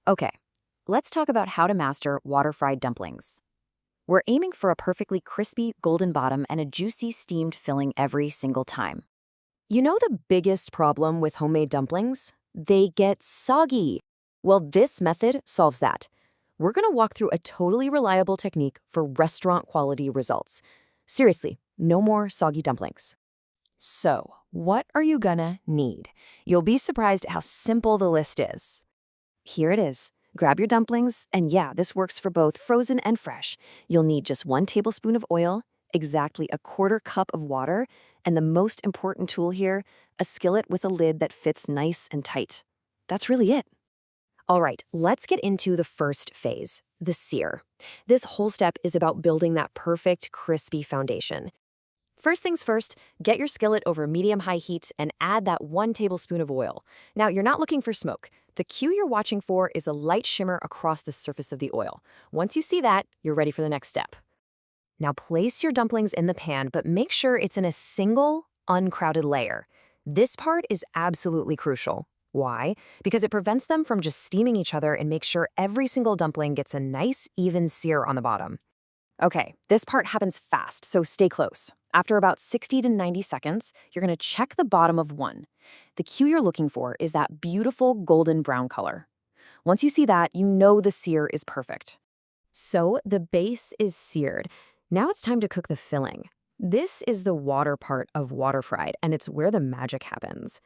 Okay, let's talk about how to master water-fried dumplings. We're aiming for a perfectly crispy golden bottom and a juicy steamed filling every single time. You know the biggest problem with homemade dumplings? They get soggy. Well, this method solves that. We're going to walk through a totally reliable technique for restaurant quality results. Seriously, no more soggy dumplings. So, what are you gonna need? You'll be surprised at how simple the list is. Here it is. Grab your dumplings, and yeah, this works for both frozen and fresh. You'll need just 1 tablespoon of oil, exactly a quarter cup of water, and the most important tool here, a skillet with a lid that fits nice and tight. That's really it. All right, let's get into the first phase, the sear. This whole step is about building that perfect, crispy foundation. First things first, get your skillet over medium-high heat and add that 1 tablespoon of oil. Now, you're not looking for smoke. The cue you're watching for is a light shimmer across the surface of the oil. Once you see that, you're ready for the next step. Now, place your dumplings in the pan, but make sure it's in a single, uncrowded layer. This part is absolutely crucial. Why? Because it prevents them from just steaming each other and makes sure every single dumpling gets a nice, even sear on the bottom. Okay, this part happens fast, so stay close. After about 60 to 90 seconds, you're going to check the bottom of one. The cue you're looking for is that beautiful golden brown color. Once you see that, you know the sear is perfect. So the base is seared. Now it's time to cook the filling. This is the water part of water fried, and it's where the magic happens.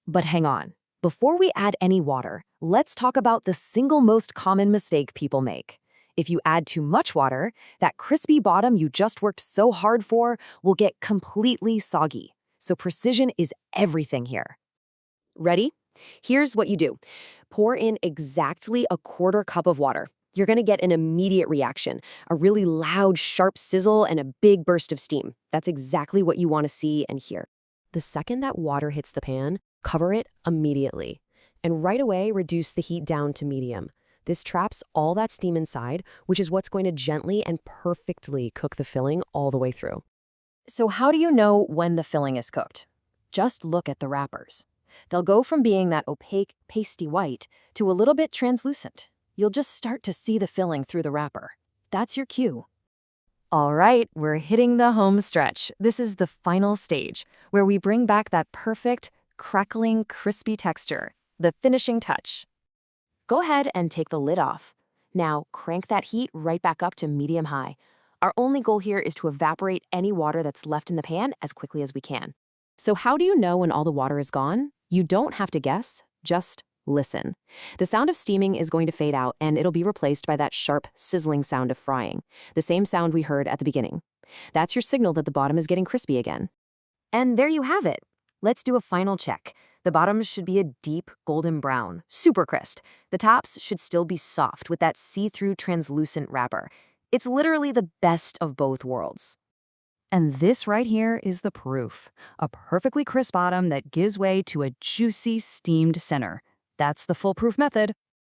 But hang on. Before we add any water, let's talk about the single most common mistake people make. If you add too much water, that crispy bottom you just worked so hard for will get completely soggy. So precision is everything here. Ready? Here's what you do. Pour in exactly a quarter cup of water. You're going to get an immediate reaction, a really loud, sharp sizzle and a big burst of steam. That's exactly what you want to see and hear. The second that water hits the pan, cover it immediately. And right away, reduce the heat down to medium. This traps all that steam inside, which is what's going to gently and perfectly cook the filling all the way through. So how do you know when the filling is cooked? Just look at the wrappers. They'll go from being that opaque, pasty white to a little bit translucent. You'll just start to see the filling through the wrapper. That's your cue. All right, we're hitting the home stretch. This is the final stage, where we bring back that perfect, crackling, crispy texture, the finishing touch. Go ahead and take the lid off. Now, crank that heat right back up to medium-high. Our only goal here is to evaporate any water that's left in the pan as quickly as we can. So how do you know when all the water is gone? You don't have to guess, just listen. The sound of steaming is going to fade out, and it'll be replaced by that sharp, sizzling sound of frying, the same sound we heard at the beginning. That's your signal that the bottom is getting crispy again. And there you have it. Let's do a final check. The bottoms should be a deep golden brown, super crisp. The tops should still be soft with that see-through translucent wrapper. It's literally the best of both worlds. And this right here is the proof. A perfectly crisp bottom that gives way to a juicy steamed center. That's the foolproof method.